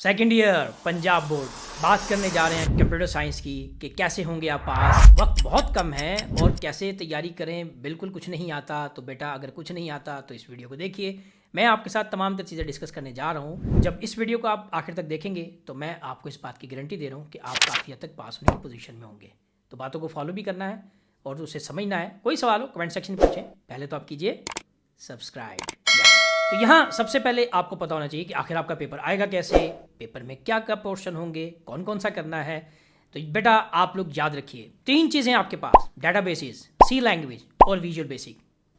Second year Punjab board बात करने जा रहे हैं कंप्यूटर साइंस की कि कैसे होंगे आप पास। वक्त बहुत कम है और कैसे तैयारी करें। बिल्कुल कुछ नहीं आता तो बेटा अगर कुछ नहीं आता तो इस वीडियो को देखिए। मैं आपके साथ तमाम तर चीज़ें डिस्कस करने जा रहा हूँ। जब इस वीडियो को आप आखिर तक देखेंगे तो मैं आपको इस बात की गारंटी दे रहा हूँ कि आप काफ़ी हद तक पास होने की पोजीशन में होंगे। तो बातों को फॉलो भी करना है और उसे समझना है। कोई सवाल हो कमेंट सेक्शन में पूछें। पहले तो आप कीजिए सब्सक्राइब। तो यहाँ सबसे पहले आपको पता होना चाहिए कि आखिर आपका पेपर आएगा कैसे, पेपर में क्या क्या पोर्शन होंगे, कौन कौन सा करना है। तो बेटा आप लोग याद रखिए, तीन चीज़ें आपके पास, डेटाबेसेस, सी लैंग्वेज और विजुअल बेसिक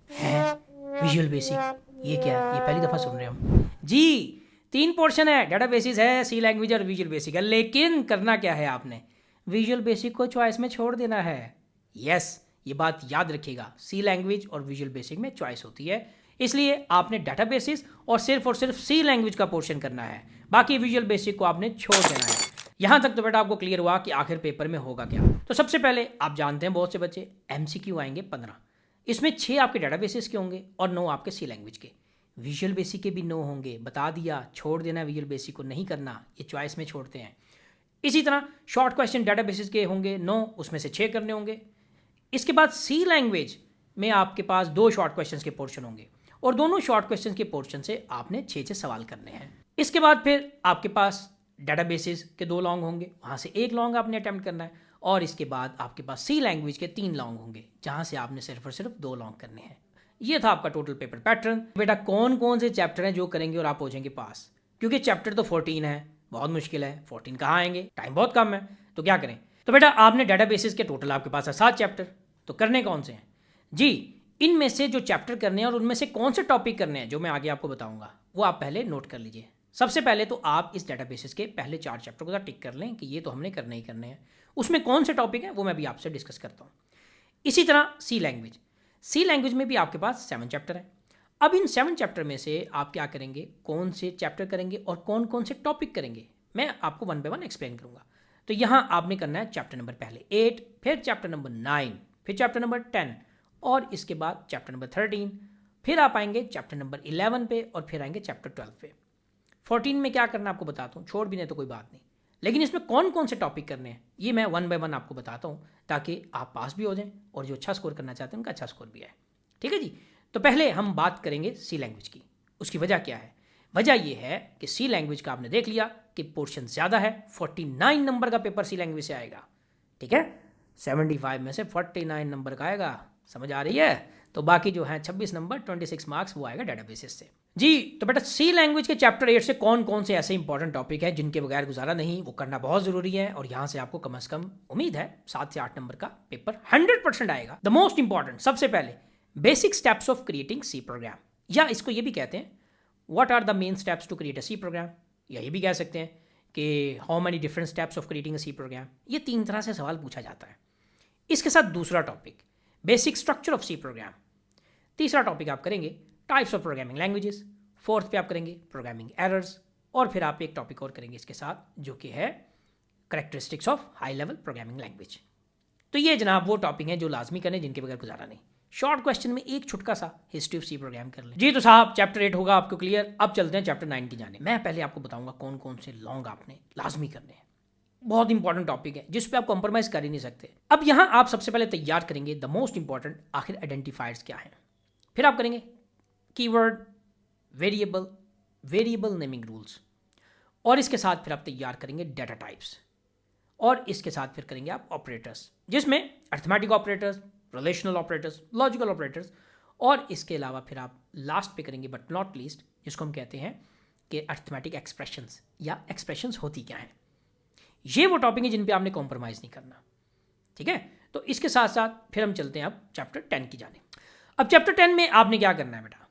है। विजुअल बेसिक ये क्या है? ये पहली दफ़ा सुन रहे हैं हम जी। तीन पोर्शन है, डेटाबेसेस है, सी लैंग्वेज और विजुअल बेसिक है। लेकिन करना क्या है, आपने विजुअल बेसिक को चॉइस में छोड़ देना है। यस, ये बात याद रखिएगा, सी लैंग्वेज और विजुअल बेसिक में चॉइस होती है, इसलिए आपने डेटाबेसिस और सिर्फ सी लैंग्वेज का पोर्शन करना है। बाकी विजुअल बेसिक को आपने छोड़ देना है। यहां तक तो बेटा आपको क्लियर हुआ कि आखिर पेपर में होगा क्या। तो सबसे पहले आप जानते हैं बहुत से बच्चे एमसीक्यू आएंगे 15, इसमें 6 आपके डेटाबेसिस के होंगे और 9 आपके सी लैंग्वेज के। विजुअल बेसिक के भी 9 होंगे, बता दिया, छोड़ देना विजुअल बेसिक को, नहीं करना, ये चॉइस में छोड़ते हैं। इसी तरह शॉर्ट क्वेश्चन डेटाबेसिस के होंगे 9, उसमें से 6 करने होंगे। इसके बाद सी लैंग्वेज में आपके पास 2 शॉर्ट क्वेश्चन के पोर्शन होंगे और दोनों शॉर्ट क्वेश्चन के पोर्शन से आपने 6 सवाल करने हैं। इसके बाद फिर आपके पास डेटाबेसेस के 2 लॉन्ग होंगे, वहाँ से 1 लॉन्ग आपने अटेम्प्ट करना है। और इसके बाद आपके पास सी लैंग्वेज के 3 लॉन्ग होंगे, जहाँ से आपने सिर्फ और सिर्फ 2 लॉन्ग करने हैं। ये था आपका टोटल पेपर पैटर्न। बेटा कौन कौन से चैप्टर हैं जो करेंगे और आप हो जाएंगे पास, क्योंकि चैप्टर तो 14 है, बहुत मुश्किल है। 14 कहाँ आएंगे, टाइम बहुत कम है, तो क्या करें। तो बेटा आपने डेटाबेसेस के टोटल आपके पास है 7 चैप्टर, तो करने कौन से हैं जी। इनमें से जो चैप्टर करने हैं और उनमें से कौन से टॉपिक करने हैं जो मैं आगे आपको बताऊंगा, वो आप पहले नोट कर लीजिए। सबसे पहले तो आप इस डेटाबेसेस के पहले 4 चैप्टर को टिक कर लें कि ये तो हमने करने ही करने हैं। उसमें कौन से टॉपिक हैं वो मैं भी आपसे डिस्कस करता हूँ। इसी तरह सी लैंग्वेज में भी आपके पास 7 चैप्टर हैं। अब इन 7 चैप्टर में से आप क्या करेंगे, कौन से चैप्टर करेंगे और कौन कौन से टॉपिक करेंगे, मैं आपको 1 बाय 1 एक्सप्लेन करूँगा। तो यहाँ आपने करना है चैप्टर नंबर पहले 8, फिर चैप्टर नंबर 9, फिर चैप्टर नंबर 10 और इसके बाद चैप्टर नंबर 13, फिर आप आएंगे चैप्टर नंबर 11 पे और फिर आएंगे चैप्टर 12 पे। 14 में क्या करना आपको बताता हूँ, छोड़ भी नहीं तो कोई बात नहीं, लेकिन इसमें कौन कौन से टॉपिक करने हैं ये मैं 1 बाय 1 आपको बताता हूँ, ताकि आप पास भी हो जाएं और जो अच्छा स्कोर करना चाहते हैं उनका अच्छा स्कोर भी आए। ठीक है जी। तो पहले हम बात करेंगे सी लैंग्वेज की। उसकी वजह क्या है? वजह यह है कि सी लैंग्वेज का आपने देख लिया कि पोर्शन ज़्यादा है, 49 नंबर का पेपर सी लैंग्वेज से आएगा। ठीक है, 75 में से 49 नंबर का आएगा, समझ आ रही है। तो बाकी जो है 26 नंबर 26 मार्क्स वो आएगा डेटाबेसेस से जी। तो बेटा सी लैंग्वेज के चैप्टर 8 से कौन कौन से ऐसे इंपॉर्टेंट टॉपिक हैं जिनके बगैर गुजारा नहीं, वो करना बहुत ज़रूरी है। और यहाँ से आपको कम से कम उम्मीद है 7 से 8 नंबर का पेपर 100% आएगा। द मोस्ट इंपॉर्टेंट, सबसे पहले basic steps of creating C program, या इसको ये भी कहते हैं what are the main steps to create a C program, या ये भी कह सकते हैं कि how many different steps of creating a C program. ये 3 तरह से सवाल पूछा जाता है। इसके साथ दूसरा topic basic structure of C program. तीसरा टॉपिक आप करेंगे types of programming languages. Fourth पे आप करेंगे प्रोग्रामिंग एरर्स। और फिर आप एक टॉपिक और करेंगे इसके साथ जो कि है characteristics of high level programming language. तो ये जनाब वो टॉपिक हैं जो लाजमी करने, जिनके बगैर गुजारा नहीं। शॉर्ट क्वेश्चन में एक छुटका सा हिस्ट्री ऑफ सी प्रोग्राम कर लें जी। तो साहब चैप्टर 8 होगा आपको क्लियर। अब चलते हैं चैप्टर 9 की जाने। मैं पहले आपको बताऊंगा कौन कौन से लॉन्ग आपने लाजमी करने हैं। बहुत इंपॉर्टेंट टॉपिक है जिस पे आप कॉम्प्रोमाइज़ कर ही नहीं सकते। अब यहाँ आप सबसे पहले तैयार करेंगे द मोस्ट इंपॉर्टेंट, आखिर आइडेंटिफायर्स क्या हैं। फिर आप करेंगे कीवर्ड, वेरिएबल नेमिंग रूल्स, और इसके साथ फिर आप तैयार करेंगे डाटा टाइप्स, और इसके साथ फिर करेंगे आप ऑपरेटर्स, जिसमें arithmetic operators, relational operators, logical operators, और इसके अलावा फिर आप लास्ट पे करेंगे बट नॉट लीस्ट, जिसको हम कहते हैं कि अर्थमेटिक एक्सप्रेशंस, या एक्सप्रेशंस होती क्या हैं। ये वो टॉपिक है जिन पे आपने कॉम्प्रोमाइज़ नहीं करना। ठीक है, तो इसके साथ साथ फिर हम चलते हैं अब चैप्टर 10 की जाने। अब चैप्टर 10 में आपने क्या करना है बेटा,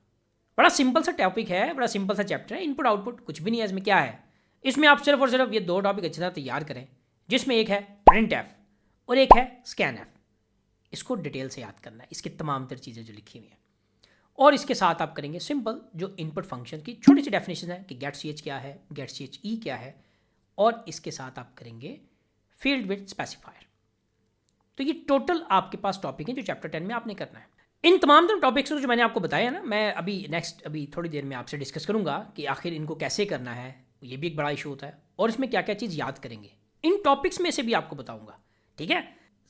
बड़ा सिंपल सा टॉपिक है, बड़ा सिंपल सा चैप्टर है। इनपुट आउटपुट कुछ भी नहीं है इसमें। क्या है इसमें, आप सिर्फ और सिर्फ ये 2 टॉपिक अच्छी तरह तैयार करें, जिसमें एक है प्रिंट एफ और एक है स्कैन एफ। इसको डिटेल से याद करना है, इसकी तमाम तर चीज़ें जो लिखी हुई हैं। और इसके साथ आप करेंगे सिंपल जो इनपुट फंक्शन की छोटी सी डेफिनेशन है कि गेट सी एच क्या है, गेट सी एच ई क्या है, और इसके साथ आप करेंगे फील्ड विद स्पेसिफायर। तो ये टोटल आपके पास टॉपिक है जो चैप्टर 10 में आपने करना है। इन तमाम टॉपिक्स को जो मैंने आपको बताया ना, मैं अभी थोड़ी देर में आपसे डिस्कस करूंगा कि आखिर इनको कैसे करना है, ये भी एक बड़ा इशू होता है, और इसमें क्या क्या चीज़ याद करेंगे इन टॉपिक्स में से भी आपको बताऊंगा, ठीक है।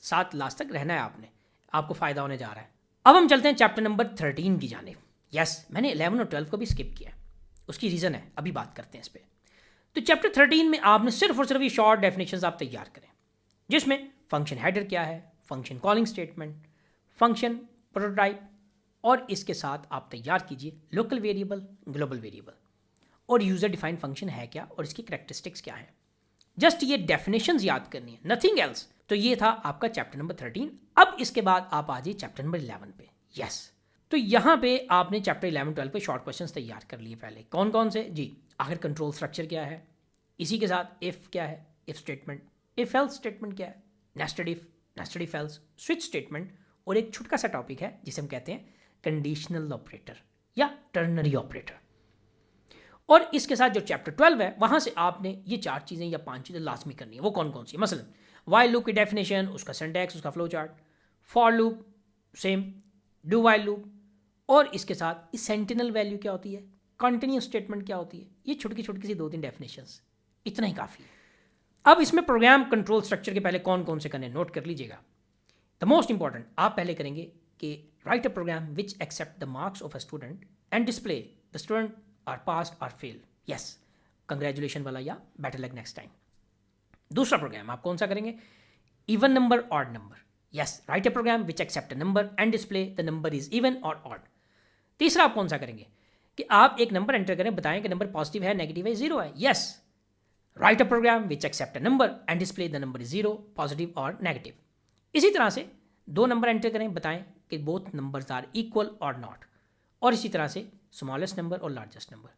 साथ लास्ट तक रहना है आपने, आपको फ़ायदा होने जा रहा है। अब हम चलते हैं चैप्टर नंबर 13 की जानिब। यस, मैंने 11 और 12 को भी स्किप किया, उसकी रीज़न है, अभी बात करते हैं इस पर। तो चैप्टर 13 में आपने सिर्फ और सिर्फ ये शॉर्ट डेफिनेशंस आप तैयार करें, जिसमें फंक्शन हेडर क्या है, function calling statement, function prototype, और इसके साथ आप तैयार कीजिए लोकल वेरिएबल, ग्लोबल वेरिएबल, और यूज़र डिफाइंड फंक्शन है क्या और इसकी कैरेक्टरिस्टिक्स क्या है। जस्ट ये डेफिनेशंस याद करनी है, नथिंग एल्स। तो ये था आपका चैप्टर नंबर 13। अब इसके बाद आप आ जाइए चैप्टर नंबर 11 पे। यस, तो यहाँ पे आपने चैप्टर 11 12 पे शॉर्ट क्वेश्चंस तैयार कर लिए पहले। कौन कौन से जी, आखिर कंट्रोल स्ट्रक्चर क्या है, इसी के साथ इफ़ क्या है, if statement, if else statement क्या है, nested if else, switch statement, और एक छोटा सा टॉपिक है जिसे हम कहते हैं कंडीशनल ऑपरेटर या टर्नरी ऑपरेटर। और इसके साथ जो चैप्टर 12 है वहाँ से आपने ये 4 चीज़ें या 5 चीज़ें लाजमी करनी है। वो कौन कौन सी, मसलन वाइल लूप की डेफिनेशन, उसका सिंटैक्स, उसका flow chart, for loop same, do while loop, और इसके साथ सेंटिनल वैल्यू क्या होती है, कंटिन्यूस स्टेटमेंट क्या होती है। ये छोटी छोटी सी 2-3 डेफिनेशंस, इतना ही काफ़ी है। अब इसमें प्रोग्राम कंट्रोल स्ट्रक्चर के पहले कौन कौन से करने, नोट कर लीजिएगा। द मोस्ट इंपॉर्टेंट आप पहले करेंगे कि write a program which accept the marks of a student and display the student are passed और फेल। यस, कंग्रेचुलेशन वाला या बेटर लक नेक्स्ट टाइम। दूसरा प्रोग्राम आप कौन सा करेंगे, even number, odd number. Yes, write a program which accept a number and display the number is even और odd. तीसरा आप कौन सा करेंगे कि आप एक नंबर एंटर करें, बताएं कि नंबर पॉजिटिव है, नेगेटिव है, जीरो है। Yes, write a program which accept a number and display the number is zero, positive और नेगेटिव। इसी तरह से 2 नंबर एंटर करें, बताएं कि बोथ नंबर्स आर इक्वल और नॉट, और इसी तरह से स्मॉलेस्ट नंबर और लार्जेस्ट नंबर।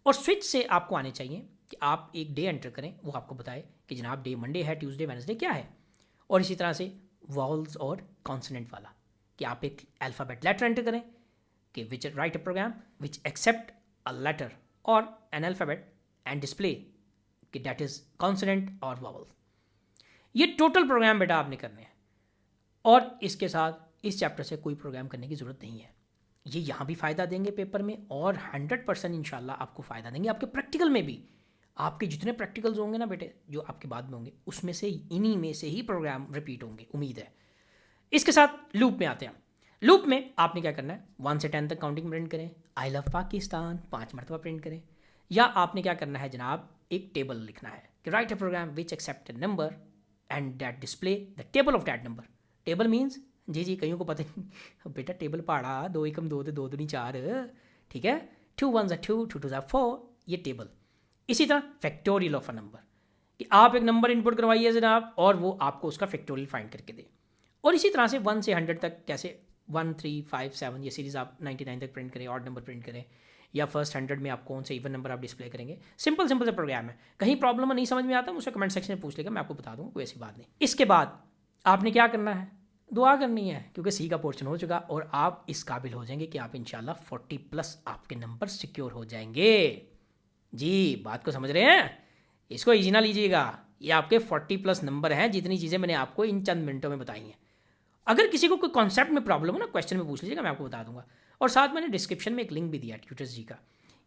और स्विच से आपको आने चाहिए कि आप एक डे एंटर करें, वो आपको बताए कि जनाब डे मंडे है, ट्यूसडे, वेडनेसडे क्या है। और इसी तरह से वॉवल्स और कॉन्सोनेंट वाला कि आप एक अल्फ़ाबेट लेटर एंटर करें कि which write a program which accept a letter और एन अल्फ़ाबेट एंड डिस्प्ले कि दैट इज़ कॉन्सोनेंट और वॉवल। ये टोटल प्रोग्राम बेटा आपने करने हैं, और इसके साथ इस चैप्टर से कोई प्रोग्राम करने की ज़रूरत नहीं है। ये यहाँ भी फ़ायदा देंगे पेपर में, और 100% इंशाल्लाह आपको फ़ायदा देंगे आपके प्रैक्टिकल में भी। आपके जितने प्रैक्टिकल्स होंगे ना बेटे, जो आपके बाद में होंगे, उसमें से इन्हीं में से ही प्रोग्राम रिपीट होंगे, उम्मीद है। इसके साथ लूप में आते हैं। लूप में आपने क्या करना है, 1 से 10 तक काउंटिंग प्रिंट करें, आई लव पाकिस्तान 5 मरतबा प्रिंट करें, या आपने क्या करना है जनाब, एक टेबल लिखना है कि write a program which accept a number and that display the table of that number. Table means जी कईयों को पता नहीं बेटा, टेबल पढ़ा, 2 एकम 2 2 दूनी 4, ठीक है, 2 1 2 2 2 4, ये टेबल। इसी तरह फैक्टोरियल ऑफ अ नंबर कि आप एक नंबर इनपुट करवाइए जनाब, और वो आपको उसका फैक्टोरियल फाइंड करके दे। और इसी तरह से 1 से 100 तक कैसे, 1 3 5 7 ये सीरीज़ आप 99 तक प्रिंट करें, ऑड नंबर प्रिंट करें, या फर्स्ट 100 में आप कौन से इवन नंबर आप डिस्प्ले करेंगे। सिंपल सिंपल से प्रोग्राम है। कहीं प्रॉब्लम नहीं समझ में आता मुझसे कमेंट सेक्शन में पूछ लेगा, मैं आपको बता दूँगा, कोई ऐसी बात नहीं। इसके बाद आपने क्या करना है, दुआ करनी है, क्योंकि सी का पोर्शन हो चुका, और आप इस काबिल हो जाएंगे कि आप इंशाल्लाह 40+ आपके नंबर सिक्योर हो जाएंगे। जी, बात को समझ रहे हैं, इसको ईजी ना लीजिएगा, ये आपके 40+ नंबर हैं, जितनी चीज़ें मैंने आपको इन चंद मिनटों में बताई हैं। अगर किसी को कोई कॉन्सेप्ट में प्रॉब्लम हो ना, क्वेश्चन में पूछ लीजिएगा, मैं आपको बता दूंगा। और साथ मैंने डिस्क्रिप्शन में एक लिंक भी दिया ट्यूटर्स जी का,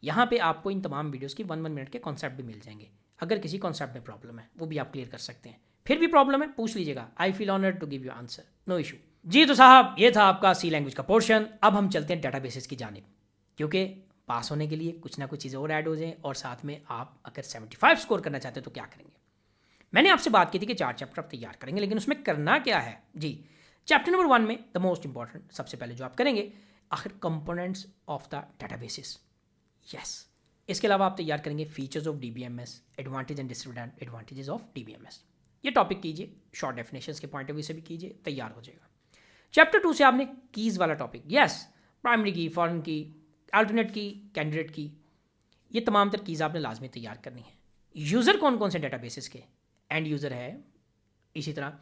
यहाँ पे आपको इन तमाम वीडियोस की 1 मिनट के कॉन्सेप्ट भी मिल जाएंगे। अगर किसी कॉन्सेप्ट में प्रॉब्लम है वो भी आप क्लियर कर सकते हैं। फिर भी प्रॉब्लम है, पूछ लीजिएगा, I feel honoured to give you answer, no issue. जी तो साहब, ये था आपका सी लैंग्वेज का पोर्शन। अब हम चलते हैं डेटाबेसेस की जानिब, क्योंकि पास होने के लिए कुछ ना कुछ चीज़ें और ऐड हो जाएँ, और साथ में आप अगर 75 स्कोर करना चाहते हैं तो क्या करेंगे। मैंने आपसे बात की थी कि 4 चैप्टर आप तैयार करेंगे, लेकिन उसमें करना क्या है जी। चैप्टर नंबर 1 में द मोस्ट इंपॉर्टेंट, सबसे पहले जो आप करेंगे, आखिर components of the databases. Yes, इसके अलावा आप तैयार करेंगे features of DBMS, advantage and disadvantages of DBMS. ये टॉपिक कीजिए, शॉर्ट डेफिनेशंस के पॉइंट ऑफ व्यू से भी कीजिए, तैयार हो जाएगा। चैप्टर 2 से आपने कीज़ वाला टॉपिक, यस, प्राइमरी की, फॉरेन की, अल्टरनेट की, कैंडिडेट की, ये तमाम तर कीज़ आपने लाजमी तैयार करनी है। यूज़र कौन कौन से डेटाबेसेस के, एंड यूज़र है, इसी तरह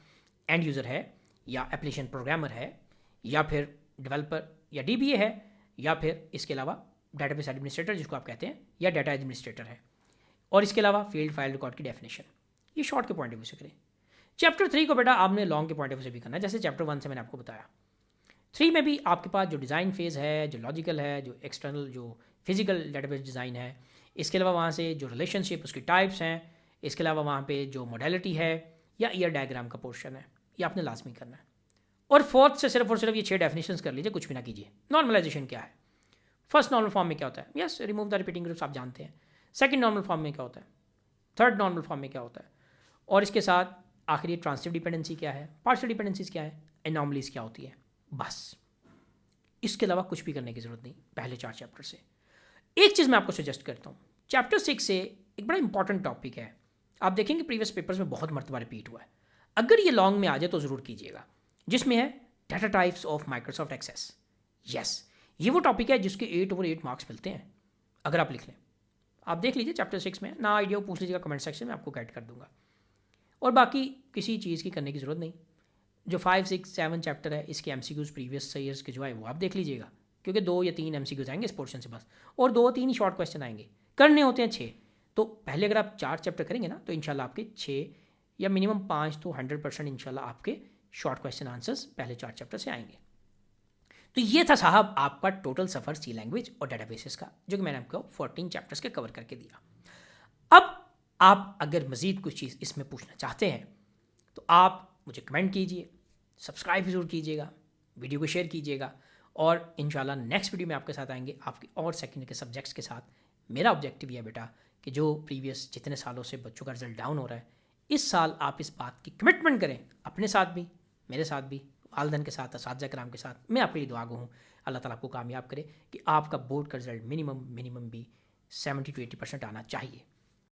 एंड यूज़र है, या एप्लीकेशन प्रोग्रामर है, या फिर डेवलपर या डीबीए है, या फिर इसके अलावा डेटाबेस एडमिनिस्ट्रेटर जिसको आप कहते हैं, या डाटा एडमिनिस्ट्रेटर है, और इसके अलावा फील्ड फाइल रिकॉर्ड की डेफिनेशन। ये शॉर्ट के पॉइंट ऑफ व्यू से करें। चैप्टर 3 को बेटा आपने लॉन्ग के पॉइंट ऑफ व्यू से भी करना है, जैसे चैप्टर 1 से मैंने आपको बताया। 3 में भी आपके पास जो डिज़ाइन फेज़ है, जो लॉजिकल है, जो एक्सटर्नल, जो फिजिकल डेटाबेस डिज़ाइन है, इसके अलावा वहाँ से जो रिलेशनशिप उसकी टाइप्स हैं, इसके अलावा वहाँ पे जो मोडेलिटी है या ईयर डायग्राम का पोर्शन है, ये आपने लाजमी करना है। और फोर्थ से सिर्फ और सिर्फ ये 6 डेफिनेशंस कर लीजिए, कुछ भी ना कीजिए। नॉर्मलाइजेशन क्या है? फर्स्ट नॉर्मल फॉर्म में क्या होता है? Yes, remove the repeating groups, आप जानते हैं। सेकंड नॉर्मल फॉर्म में क्या होता है? थर्ड नॉर्मल फॉर्म में क्या होता है? और इसके साथ आखिरी ट्रांसिटिव डिपेंडेंसी क्या है, पार्शियल डिपेंडेंसीज क्या है, एनॉमलीज क्या होती है। बस, इसके अलावा कुछ भी करने की जरूरत नहीं पहले 4 चैप्टर से। एक चीज़ मैं आपको सजेस्ट करता हूँ, चैप्टर 6 से एक बड़ा इंपॉर्टेंट टॉपिक है, आप देखेंगे प्रीवियस पेपर्स में बहुत मरतबा रिपीट हुआ है, अगर ये लॉन्ग में आ जाए तो ज़रूर कीजिएगा, जिसमें है data types of Microsoft Access. Yes, ये वो टॉपिक है जिसके 8/8 मार्क्स मिलते हैं अगर आप लिख लें। आप देख लीजिए चैप्टर 6 में, ना आइडिया पूछ लीजिएगा कमेंट सेक्शन में, आपको गाइड कर दूंगा। और बाकी किसी चीज़ की करने की ज़रूरत नहीं। जो 5, 6, 7 चैप्टर है इसके एमसीक्यूज़ प्रीवियस ईयर्स के जो है वो आप देख लीजिएगा, क्योंकि 2 या 3 एमसीक्यूज़ आएंगे इस पोर्शन से बस, और 2-3 ही शॉर्ट क्वेश्चन आएंगे, करने होते हैं 6। तो पहले अगर आप 4 चैप्टर करेंगे ना तो इंशाल्लाह आपके 6 या मिनिमम 5 तो 100% इंशाल्लाह आपके शॉर्ट क्वेश्चन आंसर्स पहले 4 चैप्टर से आएंगे। तो ये था साहब आपका टोटल सफ़र सी लैंग्वेज और डेटाबेसेस का, जो कि मैंने आपको 14 चैप्टर्स के कवर करके दिया। अब आप अगर मज़ीद कुछ चीज़ इसमें पूछना चाहते हैं तो आप मुझे कमेंट कीजिए, सब्सक्राइब ज़रूर कीजिएगा, वीडियो को शेयर कीजिएगा, और इंशाल्लाह नेक्स्ट वीडियो में आपके साथ आएंगे आपके और सेकंड के सब्जेक्ट्स के साथ। मेरा ऑब्जेक्टिव ये है बेटा कि जो प्रीवियस जितने सालों से बच्चों का रिजल्ट डाउन हो रहा है, इस साल आप इस बात की कमिटमेंट करें, अपने साथ भी, मेरे साथ भी, वालदैन के साथ, असातिज़ा कराम के साथ। मैं आपके लिए दुआ गो हूँ, अल्लाह ताला आपको कामयाब करे कि आपका बोर्ड का रिजल्ट मिनिमम भी 70 to 80% आना चाहिए।